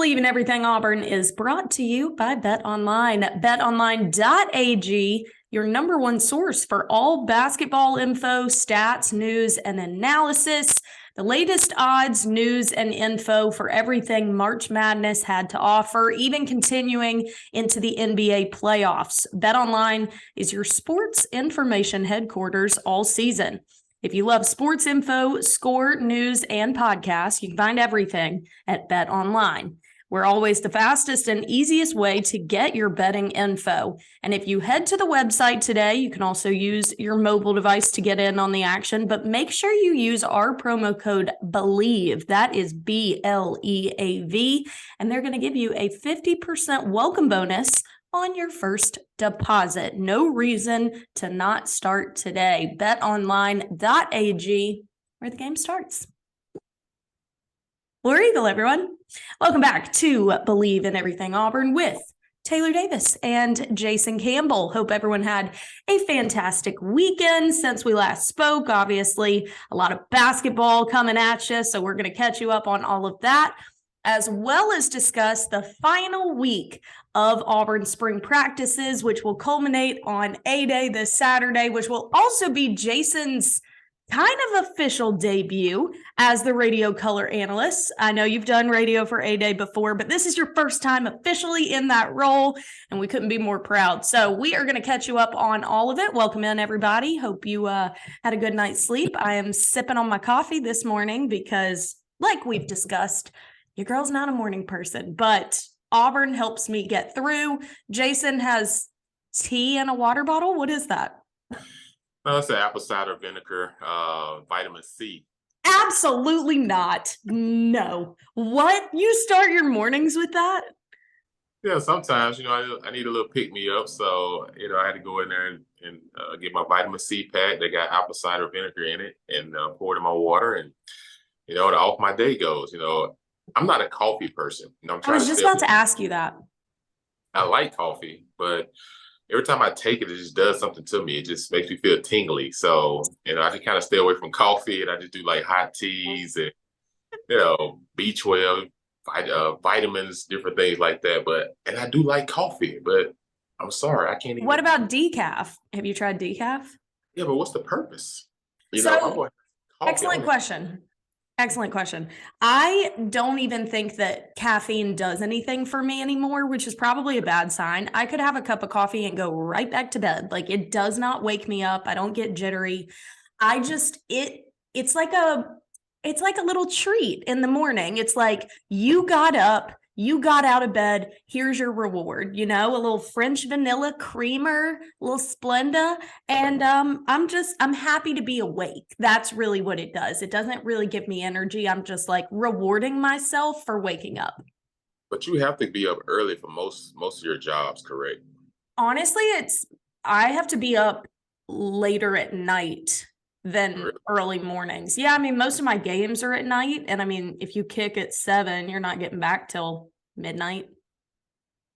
Believe in Everything Auburn is brought to you by BetOnline. BetOnline.ag, your number one source for all basketball info, stats, news, and analysis. The latest odds, news, and info for everything March Madness had to offer, even continuing into the NBA playoffs. BetOnline is your sports information headquarters all season. If you love sports info, score, news, and podcasts, you can find everything at BetOnline. We're always the fastest and easiest way to get your betting info. And if you head to the website today, you can also use your mobile device to get in on the action, but make sure you use our promo code BELIEVE. That is BLEAV, and they're going to give you a 50% welcome bonus on your first deposit. No reason to not start today. BetOnline.ag, where the game starts. War Eagle, everyone. Welcome back to Believe in Everything Auburn with Taylor Davis and Jason Campbell. Hope everyone had a fantastic weekend since we last spoke. Obviously, a lot of basketball coming at you, so we're going to catch you up on all of that, as well as discuss the final week of Auburn spring practices, which will culminate on A-Day this Saturday, which will also be Jason's kind of official debut as the radio color analyst. I know you've done radio for A-Day before, but this is your first time officially in that role, and we couldn't be more proud. So we are going to catch you up on all of it. Welcome in, everybody. Hope you had a good night's sleep. I am sipping on my coffee this morning because, like we've discussed, your girl's not a morning person, but Auburn helps me get through. Jason has tea in a water bottle. What is that? No, it's an apple cider vinegar, vitamin C. Absolutely not. No. What? You start your mornings with that? Yeah, sometimes, I need a little pick-me-up. So, I had to go in there and get my vitamin C pack. They got apple cider vinegar in it and pour it in my water. And, off my day goes. I'm not a coffee person. I was just about to ask you that. I like coffee, but every time I take it, it just does something to me. It just makes me feel tingly. So, I can kind of stay away from coffee, and I just do like hot teas and, B12, vitamins, different things like that. And I do like coffee, but I'm sorry, I can't even. What about decaf? Have you tried decaf? Yeah, but what's the purpose? Excellent question. Excellent question. I don't even think that caffeine does anything for me anymore, which is probably a bad sign. I could have a cup of coffee and go right back to bed. Like, it does not wake me up. I don't get jittery. It's like a little treat in the morning. It's like, you got up, you got out of bed, here's your reward, a little French vanilla creamer, a little Splenda, and I'm happy to be awake. That's really what it does. It doesn't really give me energy. I'm just like rewarding myself for waking up. But you have to be up early for most of your jobs, correct? Honestly, I have to be up later at night than early mornings. Yeah, I mean, most of my games are at night. And I mean, if you kick at 7, you're not getting back till midnight.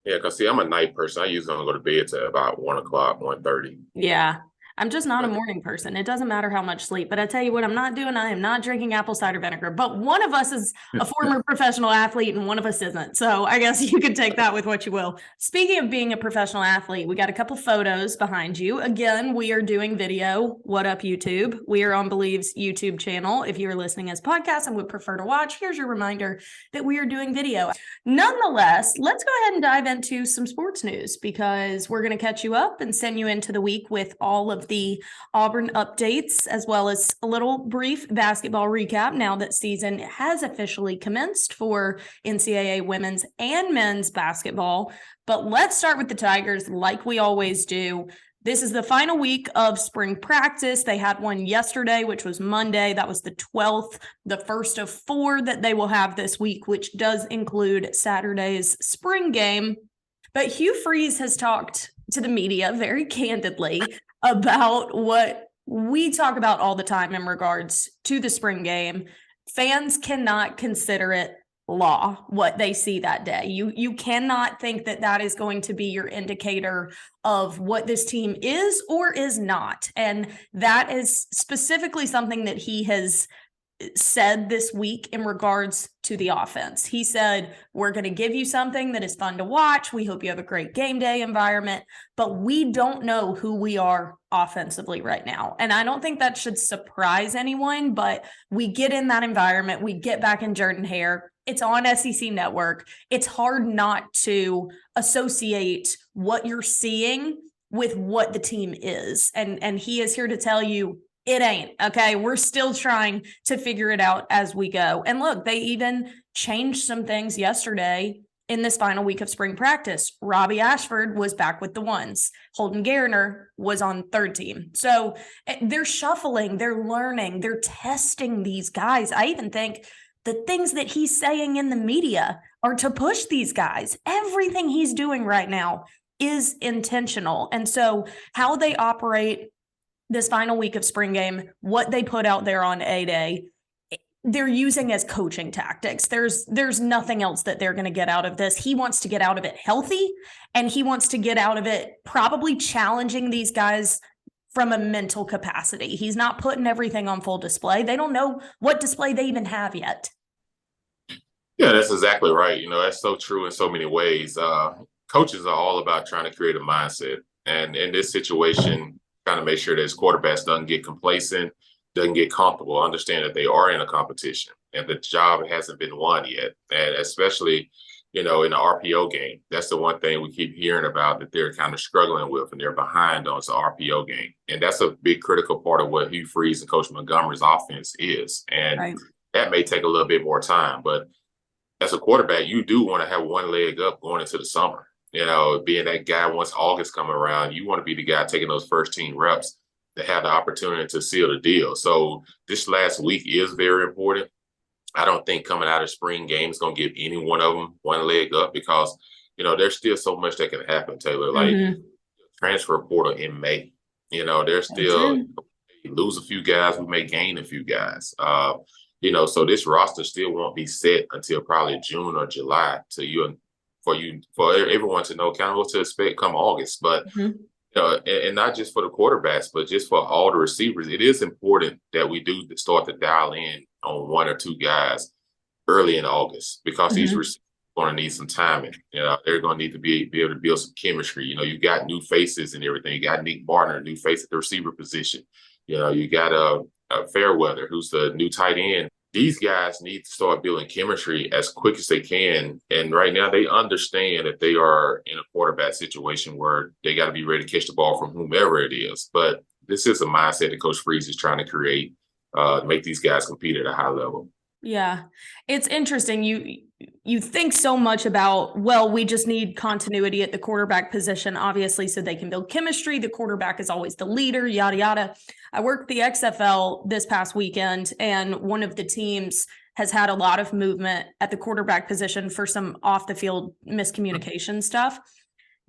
Yeah, because see, I'm a night person. I usually don't go to bed till about 1 o'clock, 1:30. Yeah. I'm just not a morning person. It doesn't matter how much sleep, but I tell you what I'm not doing. I am not drinking apple cider vinegar, but one of us is a former professional athlete and one of us isn't. So I guess you could take that with what you will. Speaking of being a professional athlete, we got a couple photos behind you. Again, we are doing video. What up, YouTube? We are on Believe's YouTube channel. If you're listening as podcasts and would prefer to watch, here's your reminder that we are doing video. Nonetheless, let's go ahead and dive into some sports news because we're going to catch you up and send you into the week with all of the Auburn updates, as well as a little brief basketball recap now that season has officially commenced for NCAA women's and men's basketball. But let's start with the Tigers like we always do. This is the final week of spring practice. They had one yesterday, which was Monday. That was the 12th, the first of 4 that they will have this week, which does include Saturday's spring game. But Hugh Freeze has talked to the media very candidly about what we talk about all the time in regards to the spring game. Fans cannot consider it law, what they see that day. You cannot think that that is going to be your indicator of what this team is or is not. And that is specifically something that he has said this week in regards to the offense. He said, we're going to give you something that is fun to watch. We hope you have a great game day environment, but we don't know who we are offensively right now. And I don't think that should surprise anyone, but we get in that environment. We get back in Jordan-Hare. It's on SEC Network. It's hard not to associate what you're seeing with what the team is. And he is here to tell you, it ain't, okay? We're still trying to figure it out as we go. And look, they even changed some things yesterday in this final week of spring practice. Robbie Ashford was back with the ones. Holden Garner was on third team. So they're shuffling, they're learning, they're testing these guys. I even think the things that he's saying in the media are to push these guys. Everything he's doing right now is intentional. And so how they operate this final week of spring game, what they put out there on A-Day, they're using as coaching tactics. There's nothing else that they're going to get out of this. He wants to get out of it healthy, and he wants to get out of it probably challenging these guys from a mental capacity. He's not putting everything on full display. They don't know what display they even have yet. Yeah, that's exactly right. That's so true in so many ways. Coaches are all about trying to create a mindset. And in this situation, kind of make sure that his quarterbacks doesn't get complacent, doesn't get comfortable, understand that they are in a competition and the job hasn't been won yet. And especially, in the RPO game, that's the one thing we keep hearing about that they're kind of struggling with and they're behind on the RPO game. And that's a big critical part of what Hugh Freeze and Coach Montgomery's offense is. And that may take a little bit more time, but as a quarterback, you do want to have one leg up going into the summer. Being that guy once August come around, you want to be the guy taking those first team reps to have the opportunity to seal the deal. So this last week is very important. I don't think coming out of spring game is going to give any one of them one leg up because, there's still so much that can happen, Taylor. Like transfer portal in May, there's still lose a few guys, we may gain a few guys. So this roster still won't be set until probably June or July for everyone to know kind of what to expect come August. But and not just for the quarterbacks, but just for all the receivers, it is important that we do start to dial in on one or two guys early in August because these receivers are going to need some timing. They're going to need to be able to build some chemistry. You got new faces and everything. You got Nick Barner, new face at the receiver position. You got Fairweather, who's the new tight end. These guys need to start building chemistry as quick as they can. And right now they understand that they are in a quarterback situation where they got to be ready to catch the ball from whomever it is. But this is a mindset that Coach Freeze is trying to create, to make these guys compete at a high level. Yeah, it's interesting. You think so much about, we just need continuity at the quarterback position, obviously, so they can build chemistry. The quarterback is always the leader, yada, yada. I worked the XFL this past weekend, and one of the teams has had a lot of movement at the quarterback position for some off-the-field miscommunication stuff.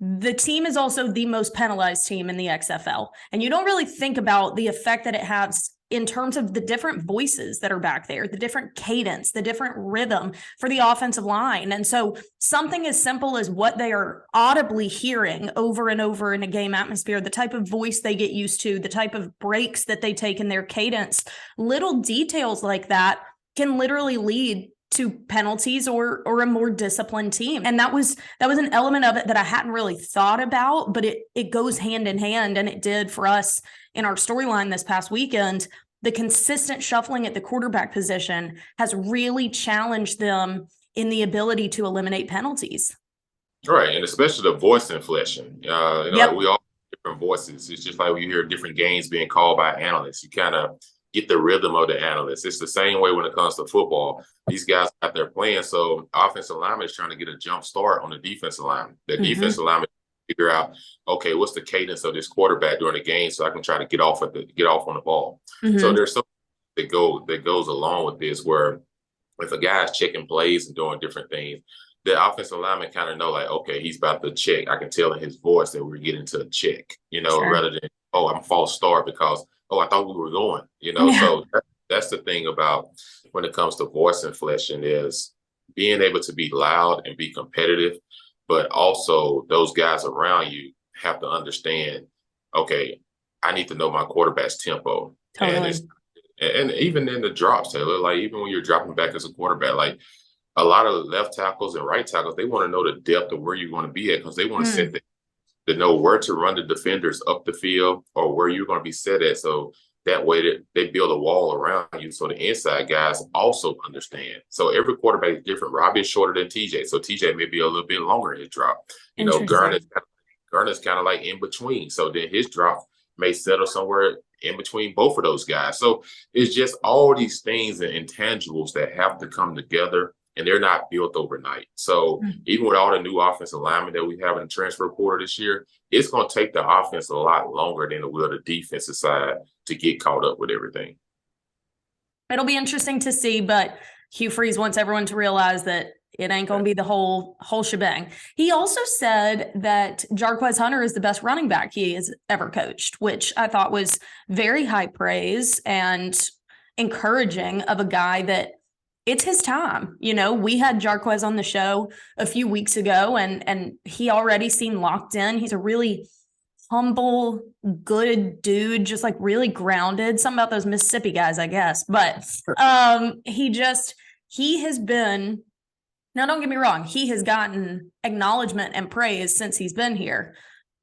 The team is also the most penalized team in the XFL, and you don't really think about the effect that it has in terms of the different voices that are back there, the different cadence, the different rhythm for the offensive line. And so something as simple as what they are audibly hearing over and over in a game atmosphere, the type of voice they get used to, the type of breaks that they take in their cadence, little details like that can literally lead to penalties or a more disciplined team. And that was an element of it that I hadn't really thought about, but it goes hand in hand, and it did for us in our storyline this past weekend. The consistent shuffling at the quarterback position has really challenged them in the ability to eliminate penalties. Right, and especially the voice inflection. We all have different voices. It's just like when you hear different games being called by analysts. You kind of get the rhythm of the analysts. It's the same way when it comes to football. These guys out there playing, so offensive lineman is trying to get a jump start on the defensive line. The defensive lineman figure out, okay, what's the cadence of this quarterback during the game, so I can try to get off on the ball. So there's something that goes along with this, where if a guy's checking plays and doing different things, the offensive lineman kind of know, like, okay, he's about to check. I can tell in his voice that we're getting to a check, rather than, I'm a false start because, I thought we were going, So that's the thing about when it comes to voice inflection, is being able to be loud and be competitive, but also those guys around you have to understand, okay, I need to know my quarterback's tempo. Totally. And even in the drops, Taylor, like even when you're dropping back as a quarterback, like a lot of left tackles and right tackles, they want to know the depth of where you're going to be at because they want to set to know where to run the defenders up the field or where you're going to be set at. So that way that they build a wall around you so the inside guys also understand. So every quarterback is different. Robbie is shorter than TJ. So TJ may be a little bit longer in his drop. You know, Garner's kind of like in between. So then his drop may settle somewhere in between both of those guys. So it's just all these things and intangibles that have to come together, and they're not built overnight. So even with all the new offensive linemen that we have in the transfer portal this year, it's going to take the offense a lot longer than it will the defensive side to get caught up with everything. It'll be interesting to see, but Hugh Freeze wants everyone to realize that it ain't going to be the whole shebang. He also said that Jarquez Hunter is the best running back he has ever coached, which I thought was very high praise and encouraging of a guy that it's his time. You know, we had Jarquez on the show a few weeks ago and he already seemed locked in. He's a really humble, good dude, just like really grounded. Something about those Mississippi guys, I guess. But he has been, now don't get me wrong, he has gotten acknowledgement and praise since he's been here,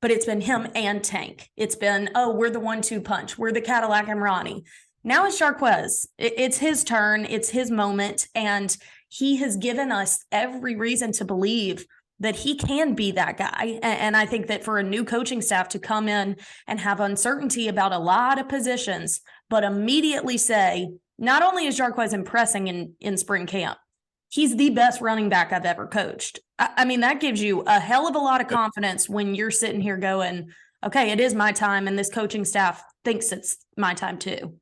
but it's been him and Tank. It's been, oh, we're the 1-2 punch. We're the Cadillac and Ronnie. Now it's Jarquez. It's his turn. It's his moment. And he has given us every reason to believe that he can be that guy. And I think that for a new coaching staff to come in and have uncertainty about a lot of positions, but immediately say, not only is Jarquez impressing in spring camp, he's the best running back I've ever coached. I mean, that gives you a hell of a lot of confidence when you're sitting here going, okay, it is my time, and this coaching staff thinks it's my time too.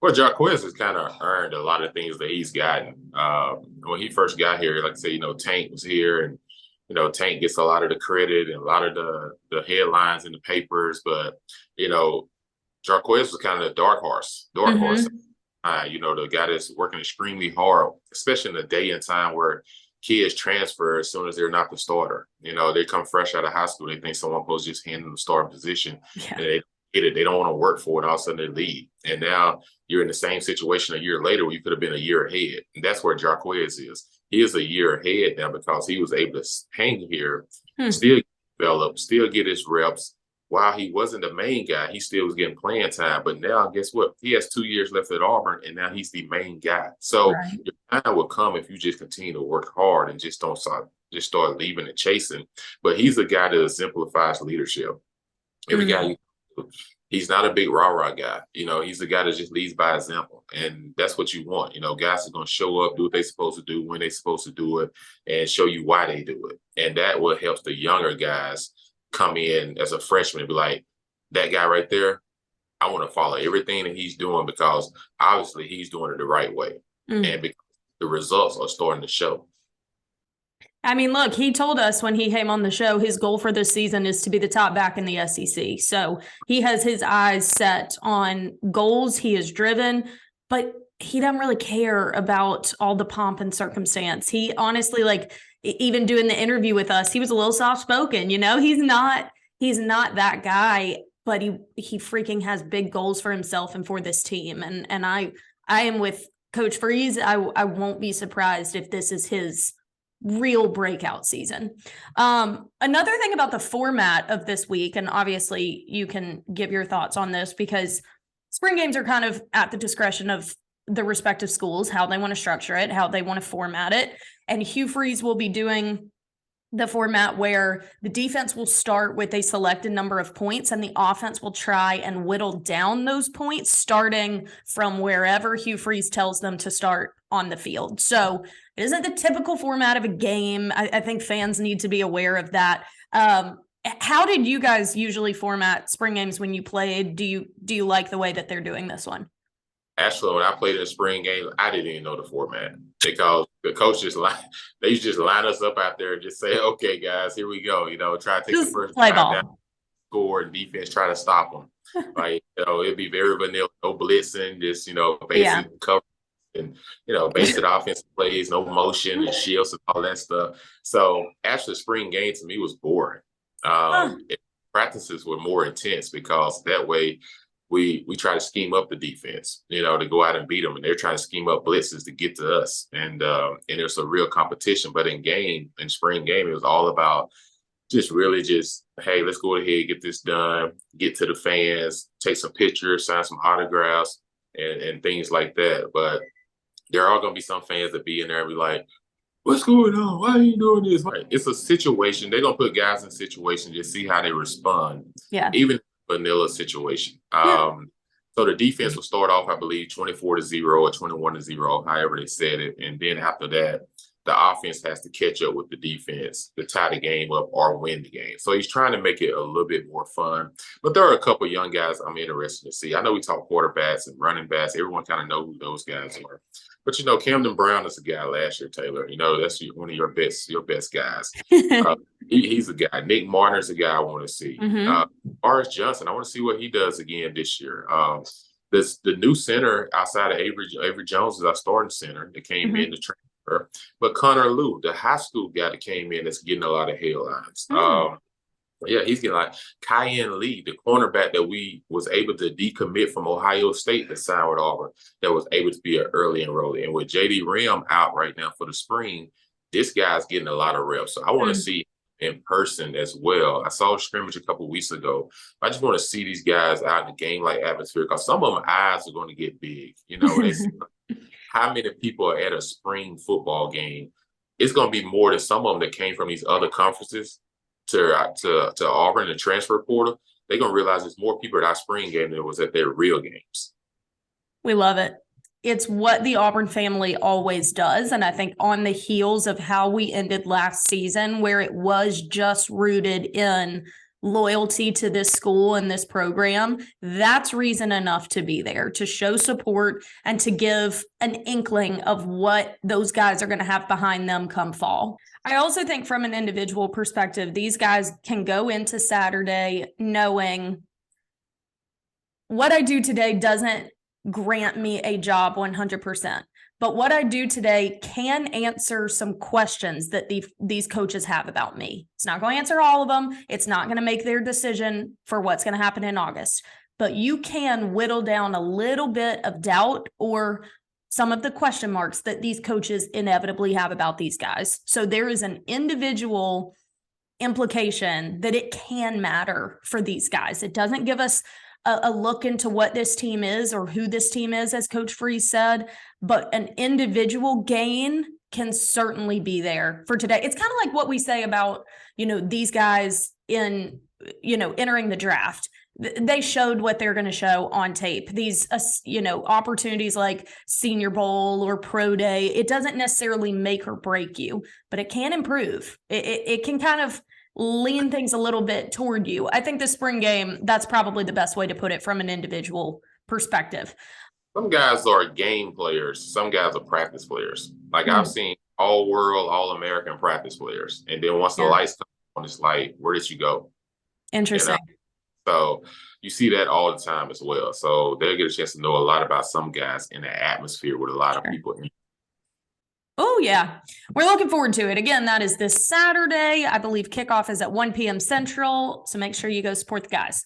Well, Jarquez has kind of earned a lot of things that he's gotten. When he first got here, like I say, Tank was here, and Tank gets a lot of the credit and a lot of the headlines in the papers. But Jarquez was kind of the dark horse. The guy that's working extremely hard, especially in the day and time where kids transfer as soon as they're not the starter. They come fresh out of high school. They think someone's supposed to just hand them the starting position. Yeah. And they get it. They don't want to work for it. All of a sudden they leave. And now you're in the same situation a year later where you could have been a year ahead. And that's where Jarquez is. He is a year ahead now because he was able to hang here, still develop, still get his reps. While he wasn't the main guy, he still was getting playing time. But now, guess what? He has 2 years left at Auburn, and now he's the main guy. So your time will come if you just continue to work hard and just don't start leaving and chasing. But he's a guy that exemplifies leadership. Every guy, he's not a big rah-rah guy. He's the guy that just leads by example. And that's what you want. Guys are going to show up, do what they're supposed to do, when they're supposed to do it, and show you why they do it. And that will help the younger guys come in as a freshman and be like, that guy right there, I want to follow everything that he's doing because obviously he's doing it the right way. And because the results are starting to show. I mean, look, he told us when he came on the show, his goal for this season is to be the top back in the SEC. So he has his eyes set on goals. He is driven, but he doesn't really care about all the pomp and circumstance. He honestly, even doing the interview with us, he was a little soft-spoken. He's not that guy, but he freaking has big goals for himself and for this team. And I am with Coach Freeze. I won't be surprised if this is his real breakout season. Another thing about the format of this week, and obviously you can give your thoughts on this because spring games are kind of at the discretion of the respective schools, how they want to structure it, how they want to format it. And Hugh Freeze will be doing the format where the defense will start with a selected number of points and the offense will try and whittle down those points starting from wherever Hugh Freeze tells them to start on the field. So it isn't the typical format of a game. I think fans need to be aware of that. How did you guys usually format spring games when you played? Do you like the way that they're doing this one? Actually, when I played in the spring game, I didn't even know the format because the coach they used to just line us up out there and just say, okay, guys, here we go. Try to take the first play ball. Down, score, and defense try to stop them. It'd be very vanilla, no blitzing, just, basic cover and, basic offensive plays, no motion and shields and all that stuff. So actually, spring game to me was boring. Practices were more intense because that way we try to scheme up the defense, to go out and beat them, and they're trying to scheme up blitzes to get to us, and there's a real competition. But in spring game, it was all about hey, let's go ahead, get this done, get to the fans, take some pictures, sign some autographs, and things like that. But there are going to be some fans that be in there and be like, what's going on? Why are you doing this? It's a situation. They're going to put guys in situations to see how they respond. Yeah. Even vanilla situation. So the defense will start off, I believe, 24-0 or 21-0, however they said it. And then after that, the offense has to catch up with the defense to tie the game up or win the game. So he's trying to make it a little bit more fun. But there are a couple of young guys I'm interested to see. I know we talk quarterbacks and running backs. Everyone kind of know who those guys are. But, Camden Brown is a guy last year, Taylor. That's one of your best guys. He's a guy. Nick Marner's a guy I want to see. Morris Johnson, I want to see what he does again this year. The new center outside of Avery Jones is our starting center that came in to transfer. But Connor Liu, the high school guy that came in, that's getting a lot of headlines. He's getting like Kyan Lee, the cornerback that we was able to decommit from Ohio State that signed with Auburn, that was able to be an early enrollee. And with J.D. Rim out right now for the spring, this guy's getting a lot of reps. So I want to see in person as well. I saw a scrimmage a couple of weeks ago. I just want to see these guys out in the game-like atmosphere, because some of them eyes are going to get big. How many people are at a spring football game? It's going to be more than some of them that came from these other conferences to Auburn and the transfer portal. They're going to realize there's more people at our spring game than was at their real games. We love it. It's what the Auburn family always does. And I think on the heels of how we ended last season, where it was just rooted in loyalty to this school and this program, that's reason enough to be there, to show support and to give an inkling of what those guys are going to have behind them come fall. I also think from an individual perspective, these guys can go into Saturday knowing what I do today doesn't grant me a job 100%. But what I do today can answer some questions that these coaches have about me. It's not going to answer all of them. It's not going to make their decision for what's going to happen in August. But you can whittle down a little bit of doubt or some of the question marks that these coaches inevitably have about these guys. So there is an individual implication that it can matter for these guys. It doesn't give us a look into what this team is or who this team is, as Coach Freeze said, but an individual gain can certainly be there for today. It's kind of like what we say about, these guys in, entering the draft. They showed what they're going to show on tape. These, opportunities like Senior Bowl or Pro Day, it doesn't necessarily make or break you, but it can improve. It can kind of lean things a little bit toward you. I think the spring game, that's probably the best way to put it from an individual perspective. Some guys are game players. Some guys are practice players. Like I've seen all-world, all-American practice players. And then once the lights come on, it's like, where did you go? Interesting. So you see that all the time as well. So they'll get a chance to know a lot about some guys in the atmosphere with a lot of people in. Oh, yeah. We're looking forward to it. Again, that is this Saturday. I believe kickoff is at 1 p.m. Central, so make sure you go support the guys.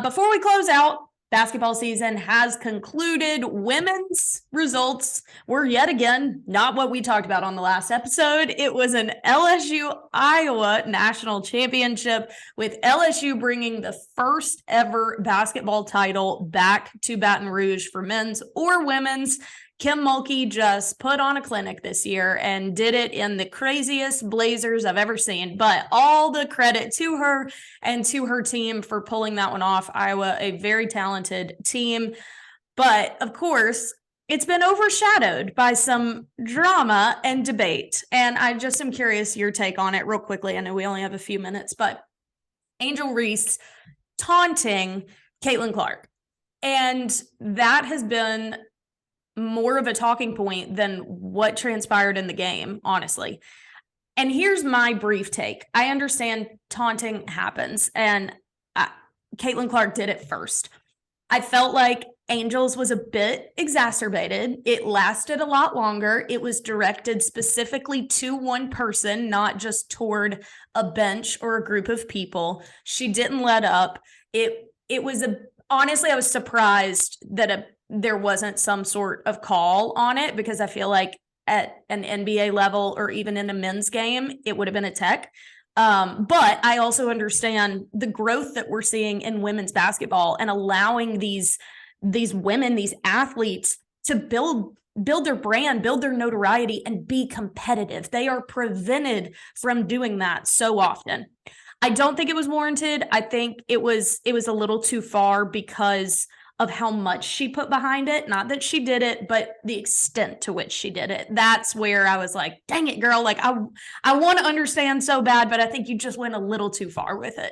Before we close out, basketball season has concluded. Women's results were yet again not what we talked about on the last episode. It was an LSU-Iowa national championship, with LSU bringing the first ever basketball title back to Baton Rouge for men's or women's. Kim Mulkey just put on a clinic this year and did it in the craziest blazers I've ever seen. But all the credit to her and to her team for pulling that one off. Iowa, a very talented team. But of course, it's been overshadowed by some drama and debate. And I just am curious your take on it real quickly. I know we only have a few minutes, but Angel Reese taunting Caitlin Clark. And that has been more of a talking point than what transpired in the game, honestly. And here's my brief take. I understand taunting happens, and Caitlin Clark did it first. I felt like Angel's was a bit exacerbated. It lasted a lot longer. It was directed specifically to one person, not just toward a bench or a group of people. She didn't let up. It was honestly, I was surprised that there wasn't some sort of call on it, because I feel like at an NBA level or even in a men's game, it would have been a tech. But I also understand the growth that we're seeing in women's basketball and allowing these women, these athletes, to build their brand, build their notoriety, and be competitive. They are prevented from doing that so often. I don't think it was warranted. I think it was a little too far because of how much she put behind it. Not that she did it, but the extent to which she did it. That's where I was like, dang it, girl. Like, I want to understand so bad, but I think you just went a little too far with it.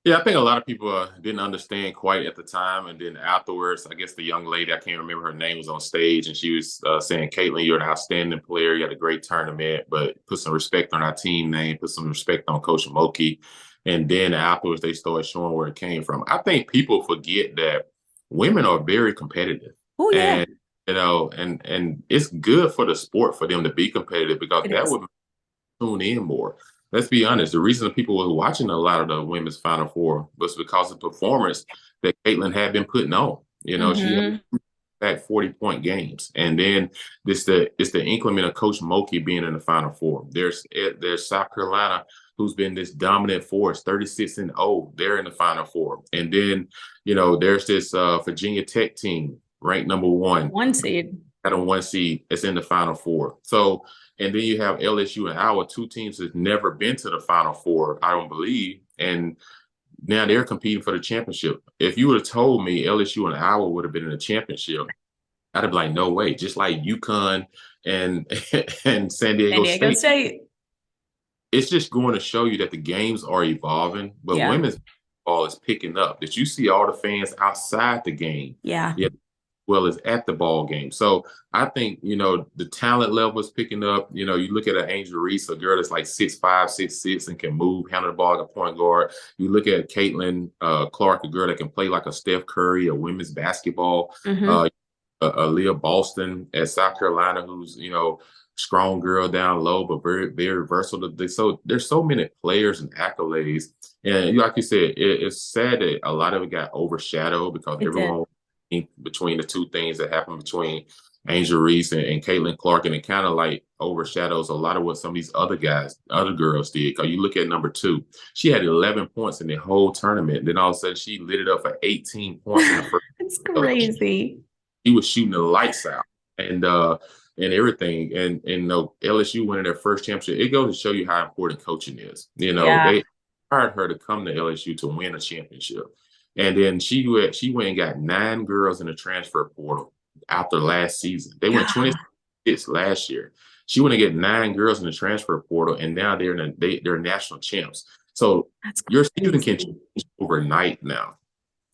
Yeah, I think a lot of people didn't understand quite at the time, and then afterwards, I guess the young lady, I can't remember her name, was on stage, and she was saying, "Caitlin, you're an outstanding player. You had a great tournament, but put some respect on our team name, put some respect on Coach Moki." And then afterwards, they started showing where it came from. I think people forget that women are very competitive, Oh yeah, and and it's good for the sport for them to be competitive, because it that is. would tune in more. Let's be honest. The reason that people were watching a lot of the women's Final Four was because of the performance that Caitlin had been putting on. She had Mm-hmm. back 40-point games, and then it's the increment of Coach Moki being in the Final Four. There's South Carolina, who's been this dominant force, 36-0. They're in the Final Four, and then there's this Virginia Tech team ranked number one, One seed. at a 1 seed. It's in the Final Four. So, and then you have LSU and Iowa, two teams that's never been to the Final Four, I don't believe, and now they're competing for the championship. If you would have told me LSU and Iowa would have been in the championship, I'd have been like, no way. Just like UConn and and San San Diego Diego State. State. It's just going to show you that the games are evolving, but Yeah. women's ball is picking up. That you see all the fans outside the game. Yeah. Yeah, well as at the ball game. So I think, the talent level is picking up. You look at an Angel Reese, a girl that's like 6'5", 6'6", and can move, handle the ball like a point guard. You look at Caitlin Clark, a girl that can play like a Steph Curry, a women's basketball. Mm-hmm. Leah Boston at South Carolina, who's, strong girl down low, but very, very versatile. So there's so many players and accolades. And like you said, it's sad that a lot of it got overshadowed because It did. everyone between the two things that happened between Angel Reese and Caitlin Clark, and it kind of like overshadows a lot of what some of these other girls did. Because you look at number 2, she had 11 points in the whole tournament. Then all of a sudden, she lit it up for 18 points in the first. It's crazy. He was shooting the lights out and everything. And LSU winning their first championship. It goes to show you how important coaching is. Yeah. They hired her to come to LSU to win a championship. And then she went and got 9 girls in the transfer portal after last season. They went 26 last year. She went and get 9 girls in the transfer portal, and now they're national champs. So your season can change overnight now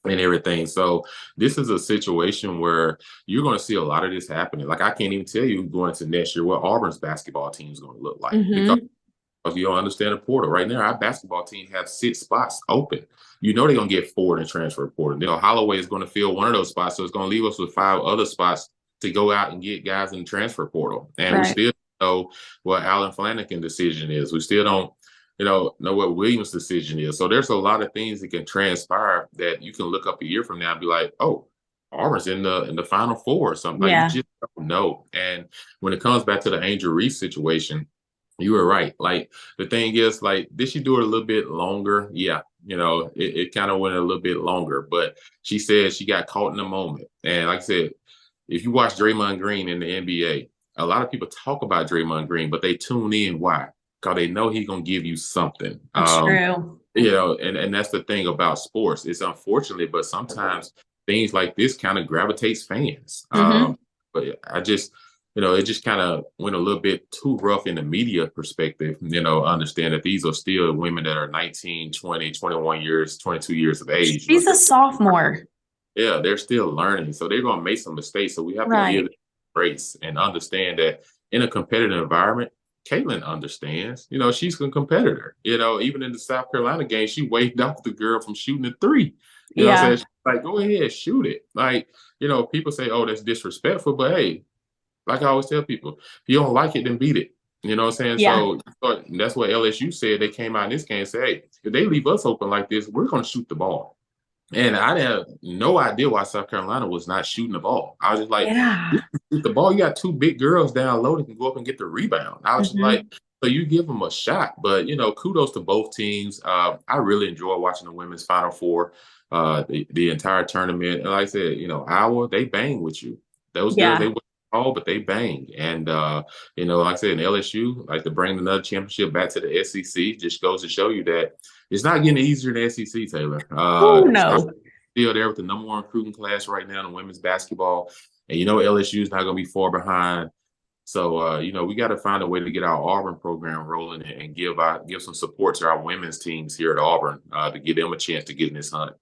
and everything. So this is a situation where you're going to see a lot of this happening. Like, I can't even tell you going into next year what Auburn's basketball team is going to look like, because you don't understand the portal. Right now, our basketball team have 6 spots open. They're going to get 4 in the transfer portal. Holloway is going to fill one of those spots, so it's going to leave us with 5 other spots to go out and get guys in the transfer portal. And we still don't know what Alan Flanagan's decision is. We still don't know what Williams' decision is. So there's a lot of things that can transpire that you can look up a year from now and be like, oh, Auburn's in the Final Four or something. Yeah. Like, you just don't know. And when it comes back to the Angel Reese situation, you were right. Like, the thing is, like, did she do it a little bit longer? Yeah. It kind of went a little bit longer, but she said she got caught in the moment. And like I said, if you watch Draymond Green in the NBA, a lot of people talk about Draymond Green, but they tune in. Why? Because they know he's going to give you something. That's true. And that's the thing about sports. It's unfortunate, but sometimes things like this kind of gravitates fans. But I just, it just kind of went a little bit too rough in the media perspective, understand that these are still women that are 19, 20, 21 years, 22 years of age. She's a sophomore. Yeah, they're still learning. So they're going to make some mistakes. So we have to give them grace and understand that in a competitive environment, Caitlin understands. She's a competitor. Even in the South Carolina game, she waved off the girl from shooting a 3. What I'm saying? She's like, go ahead, shoot it. Like, people say, oh, that's disrespectful. But hey, like I always tell people, if you don't like it, then beat it. You know what I'm saying? Yeah. So that's what LSU said. They came out in this game and said, hey, if they leave us open like this, we're going to shoot the ball. And I had no idea why South Carolina was not shooting the ball. I was just like, you Yeah. shoot the ball, you got two big girls down low that can go up and get the rebound. I was just like, Mhm. so you give them a shot. But, kudos to both teams. I really enjoy watching the women's Final Four, the entire tournament. And like I said, Iowa, they bang with you. Those girls, they Yeah. win all, but they bang. And, like I said, in LSU, like to bring another championship back to the SEC just goes to show you that it's not getting easier in the SEC, Taylor. Oh I'm no. still there with the number one recruiting class right now in women's basketball. And LSU is not going to be far behind. So we got to find a way to get our Auburn program rolling and give some support to our women's teams here at Auburn to give them a chance to get in this hunt.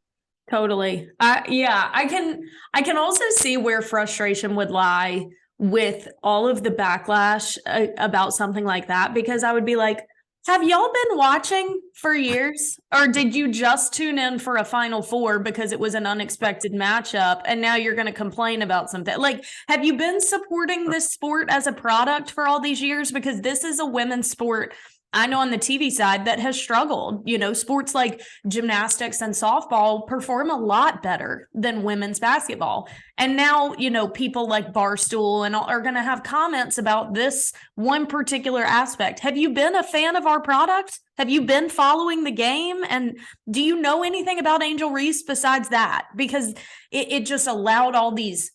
Totally. Yeah, I can also see where frustration would lie with all of the backlash about something like that, because I would be like, have y'all been watching for years, or did you just tune in for a Final Four because it was an unexpected matchup and now you're going to complain about something? Like, have you been supporting this sport as a product for all these years? Because this is a women's sport, I know, on the TV side that has struggled. Sports like gymnastics and softball perform a lot better than women's basketball. And now, people like Barstool and all are going to have comments about this one particular aspect. Have you been a fan of our product? Have you been following the game? And do you know anything about Angel Reese besides that? Because it just allowed all these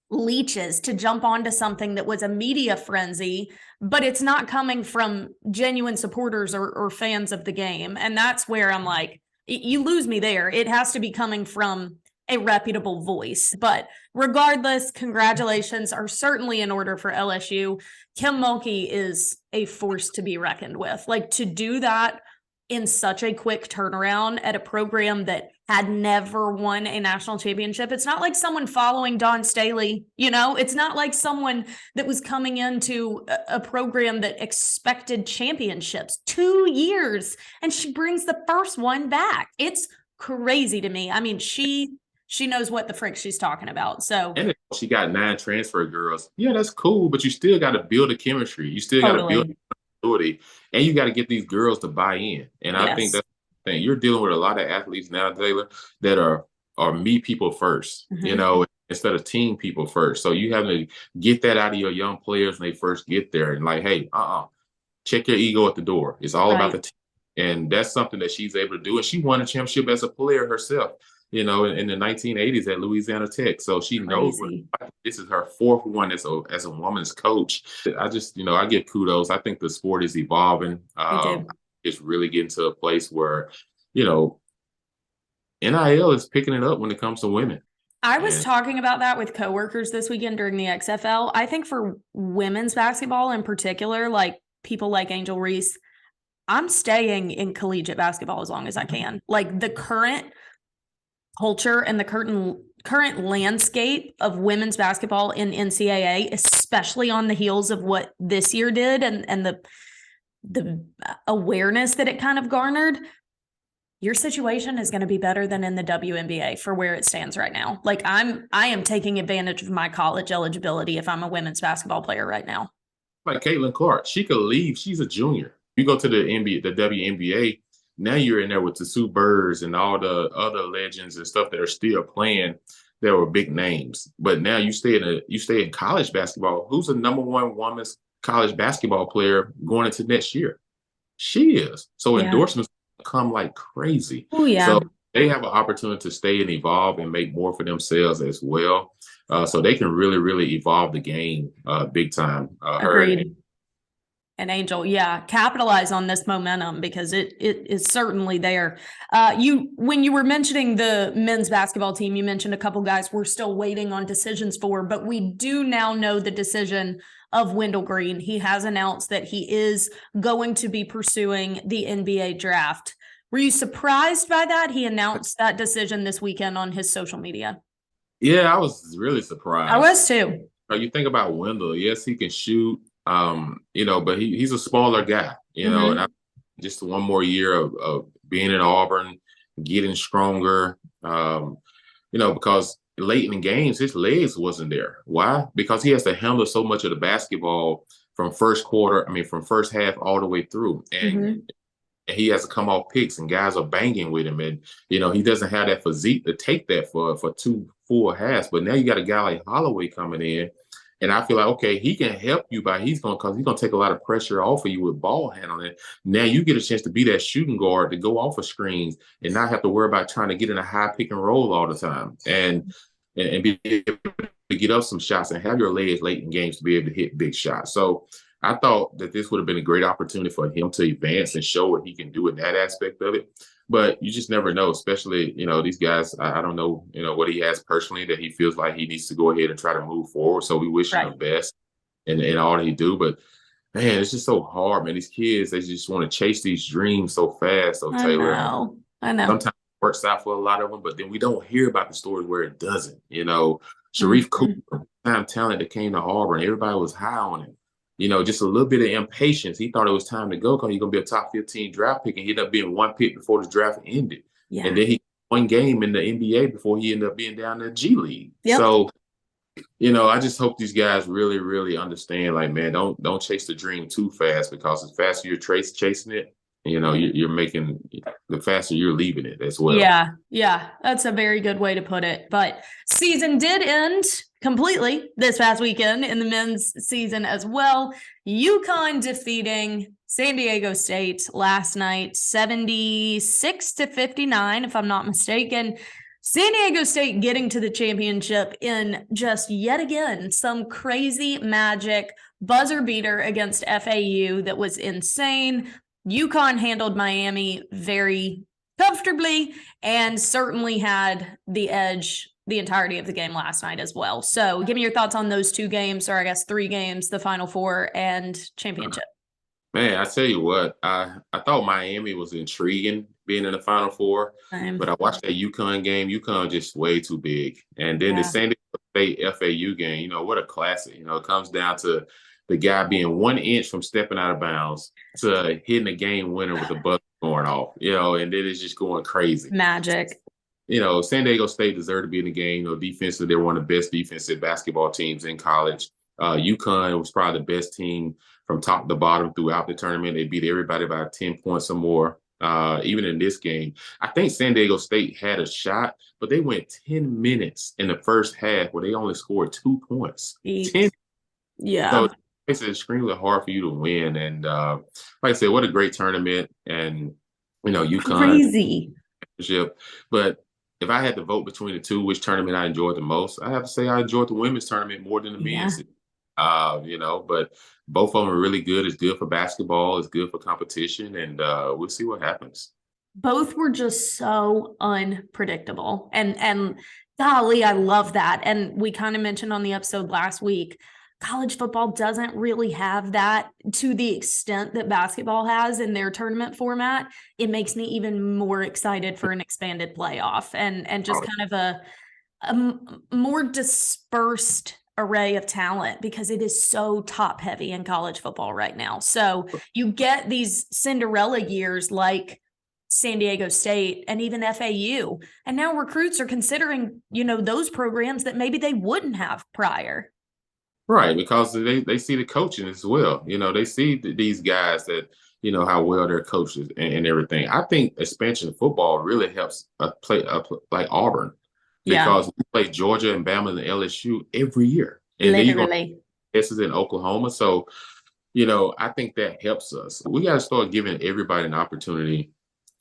leeches to jump onto something that was a media frenzy, but it's not coming from genuine supporters or fans of the game. And that's where I'm like, you lose me there. It has to be coming from a reputable voice. But regardless, congratulations are certainly in order for LSU. Kim Mulkey is a force to be reckoned with. Like, to do that in such a quick turnaround at a program that had never won a national championship. It's not like someone following Dawn Staley, it's not like someone that was coming into a program that expected championships 2 years, and she brings the first one back. It's crazy to me. I mean, she knows what the frick she's talking about. So, And she got 9 transfer girls. Yeah, that's cool, but you still got to build a chemistry. You still got to build totally. ability, and you got to get these girls to buy in. And I think Yes. that's the thing. You're dealing with a lot of athletes now, Taylor, that are me people first, Mm-hmm. instead of team people first. So you have to get that out of your young players when they first get there, and like, hey, check your ego at the door. It's all about the Right. team. And that's something that she's able to do. And she won a championship as a player herself, in the 1980s at Louisiana Tech. So she knows what Crazy. this is her fourth one as a woman's coach. I just, I give kudos. I think the sport is evolving. Me too. It's really getting to a place where, you know, NIL is picking it up when it comes to women. I was And talking about that with coworkers this weekend during the XFL. I think for women's basketball in particular, like people like Angel Reese, I'm staying in collegiate basketball as long as I can. Like, the current culture and the current landscape of women's basketball in NCAA, especially on the heels of what this year did and the awareness that it kind of garnered, your situation is going to be better than in the WNBA for where it stands right now. Like, I am taking advantage of my college eligibility if I'm a women's basketball player right now. like Caitlin Clark, she could leave. She's a junior. You go to the NBA, the WNBA. Now you're in there with the Sue Birds and all the other legends and stuff that are still playing. There were big names, but now you stay in college basketball. Who's the number one women's college basketball player going into next year? She is. So Yeah. endorsements come like crazy. Oh, yeah. So they have an opportunity to stay and evolve and make more for themselves as well. So they can really, really evolve the game big time. Agreed. And Angel, yeah, capitalize on this momentum because it is certainly there. When you were mentioning the men's basketball team, you mentioned a couple guys we're still waiting on decisions for, but we do now know the decision of Wendell Green. He has announced that he is going to be pursuing the NBA draft. Were you surprised by that? He announced that decision this weekend on his social media. Yeah, I was really I surprised. was too. You think about Wendell, yes, he can shoot, but he's a smaller guy, and Mm-hmm. just one more year of being in Auburn, getting stronger, because late in the games, his legs wasn't there. Why? Because he has to handle so much of the basketball from first quarter, from first half all the way through. Mm-hmm. and he has to come off picks, and guys are banging with him, and he doesn't have that physique to take that for 2 full halves. But now you got a guy like Holloway coming in, and I feel like, okay, he can help you because he's gonna take a lot of pressure off of you with ball handling. Now you get a chance to be that shooting guard to go off of screens and not have to worry about trying to get in a high pick and roll all the time, and be able to get up some shots and have your legs late in games to be able to hit big shots. So I thought that this would have been a great opportunity for him to advance and show what he can do in that aspect of it. But you just never know, especially, these guys, I don't know, what he has personally that he feels like he needs to go ahead and try to move forward. So we wish him the best in all that he do. But man, it's just so hard, man. These kids, they just want to chase these dreams so fast. So Taylor, I know. Sometimes it works out for a lot of them, but then we don't hear about the stories where it doesn't. Sharif Cooper, time talent that came to Auburn, everybody was high on him. Just a little bit of impatience. He thought it was time to go because he's going to be a top 15 draft pick, and he ended up being one pick before the draft ended. Yeah. And then he won game in the NBA before he ended up being down in the G League. Yep. So, I just hope these guys really, really understand, like, man, don't chase the dream too fast, because as fast as you're chasing it, you're making the faster you're leaving it as well. Yeah, that's a very good way to put it. But season did end completely this past weekend in the men's season as well. UConn defeating San Diego State last night, 76-59, if I'm not mistaken. San Diego State getting to the championship in just yet again some crazy magic buzzer beater against FAU that was insane. UConn handled Miami very comfortably and certainly had the edge the entirety of the game last night as well. So give me your thoughts on those 2 games, or I guess 3 games, the Final Four and championship. Man, I tell you what, I thought Miami was intriguing being in the Final Four, but I watched that UConn game. UConn just way too big. And then the San Diego State FAU game, what a classic. It comes down to the guy being 1 inch from stepping out of bounds to hitting a game winner with the buzzer going off, and then it's just going crazy. Magic. San Diego State deserved to be in the game. Defensively, they're one of the best defensive basketball teams in college. UConn was probably the best team from top to bottom throughout the tournament. They beat everybody by 10 points or more. Even in this game, I think San Diego State had a shot, but they went 10 minutes in the first half where they only scored 2 points. 10. Yeah. So it's extremely hard for you to win. And like I said, what a great tournament. And, UConn. Crazy. But if I had to vote between the two, which tournament I enjoyed the most, I have to say I enjoyed the women's tournament more than the men's. But both of them are really good. It's good for basketball. It's good for competition. And we'll see what happens. Both were just so unpredictable. And golly, I love that. And we kind of mentioned on the episode last week, college football doesn't really have that to the extent that basketball has in their tournament format. It makes me even more excited for an expanded playoff and just kind of a more dispersed array of talent, because it is so top heavy in college football right now. So you get these Cinderella years like San Diego State and even FAU. And now recruits are considering, those programs that maybe they wouldn't have prior. Right, because they see the coaching as well. They see these guys that, how well they're coaches and everything. I think expansion of football really helps play like Auburn, because we play Georgia and Bama and LSU every year. And literally. This is in Oklahoma. So, I think that helps us. We got to start giving everybody an opportunity,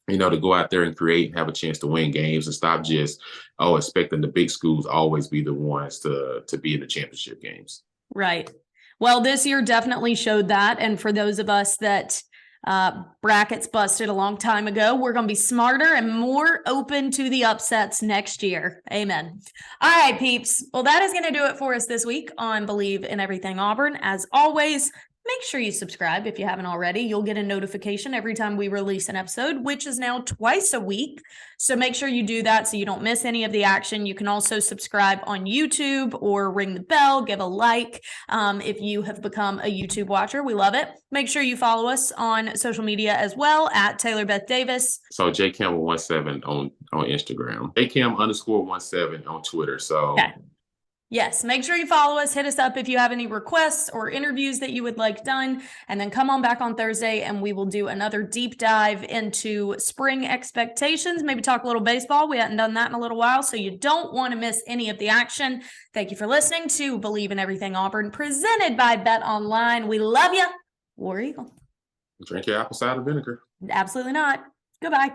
to go out there and create and have a chance to win games, and stop just, expecting the big schools always be the ones to be in the championship games. Right. Well, this year definitely showed that. And for those of us that brackets busted a long time ago, we're going to be smarter and more open to the upsets next year. Amen. All right, peeps. Well, that is going to do it for us this week on Believe in Everything Auburn. As always, make sure you subscribe if you haven't already. You'll get a notification every time we release an episode, which is now twice a week. So make sure you do that so you don't miss any of the action. You can also subscribe on YouTube or ring the bell, give a like. If you have become a YouTube watcher, we love it. Make sure you follow us on social media as well at Taylor Beth Davis. So JCam17 on Instagram, JCam_17 on Twitter. So. Okay. Yes, make sure you follow us. Hit us up if you have any requests or interviews that you would like done. And then come on back on Thursday and we will do another deep dive into spring expectations. Maybe talk a little baseball. We hadn't done that in a little while, so you don't want to miss any of the action. Thank you for listening to Believe in Everything Auburn, presented by BetOnline. We love you. War Eagle. Drink your apple cider vinegar. Absolutely not. Goodbye.